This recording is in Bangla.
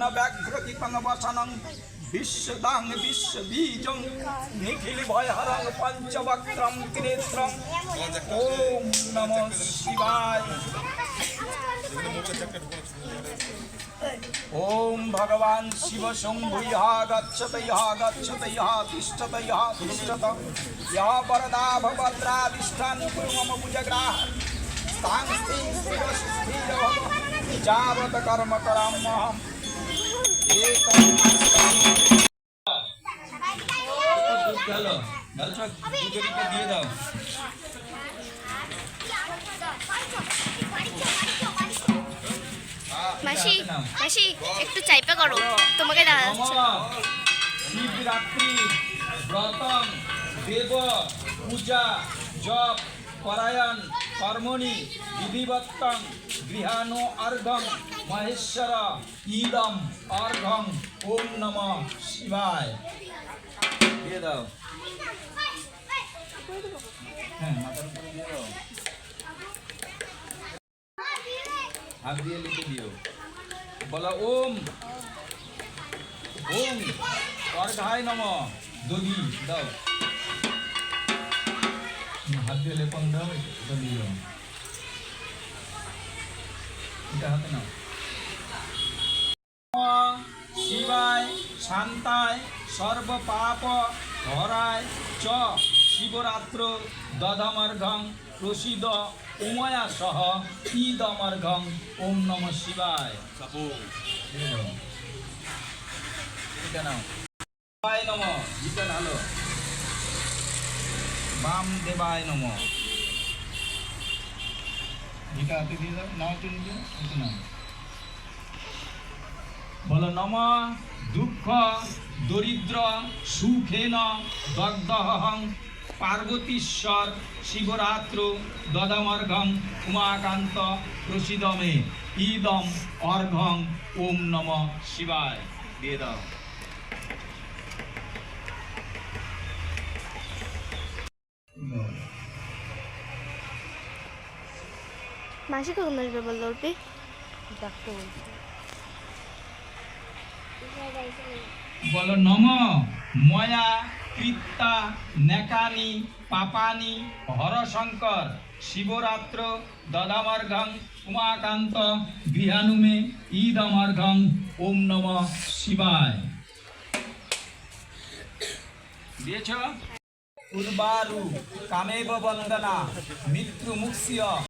व्याघ्रतिपंगवसनं विश्वदां विश्वबीजं निखिल भयहरं पंचवक्त्रं त्रिनेत्रं ओम नमः शिवाय। ओम भगवान शिव शंभु यः गच्छत यः तिष्ठत यः तिष्ठत यः वरदा भद्राधिष्ठान कुरु मम भुजग्राह स्थां स्थिर जावत कर्म कराम्यहम् দিয়ে দাও। মাসি মাসি একটু চাইপা করো, তোমাকে শিবরাত্রি ব্রতং দেব পূজা জপ পরায়ণ কর্মণি বিধিবত্তং গৃহানো অর্ঘং মহেশ্বর ইদম অর্ঘং ওম নমঃ শিবায়। দিয়ে দাও। হ্যাঁ, মাথার উপরে দিয়ে দাও। হাত দিয়ে লিখে দিও। বলো ওম ওম অর্ঘায় নমঃ। দগি দাও। হাত দিয়ে লেপন দাও। এটা দিও। এটা হাতে নাও। শিবায় শান্তায় সর্ব পাপ হরায় চ শিবরাত্র দধমর্ঘং প্রসিদ উময়া সহ ইদমর্ঘং ওম নমঃ শিবায়। এটা নাও। দেবায় নমঃ। এটা ভালো। বাম দেবায় নমঃ। এটা হাতে দিয়ে দাও। নাও তুমি দিও। এটা নাও। বলো নমঃ দুঃখ দরিদ্র সুখেন দগ্ধহং পার্বতীশ্বর শিবরাত্র দদমর্ঘং উমাকান্ত প্রসিদমে ইদম অর্ঘং ওম নমঃ শিবায়। দিয়ে দাও। মাসি কখন আসবে বললো? উঠবি ডাকতে বলছি। বলো নমঃ ময়া কৃত্তা নেকানি পাপানি হরশঙ্কর শিবরাত্র দদামর্ঘং উমাকান্ত গৃহানুমে ইদমর্ঘং ওম নমঃ শিবায়। দিয়েছ? উর্বারু কামেব বন্দনা মৃত্যু মুক্ষ্য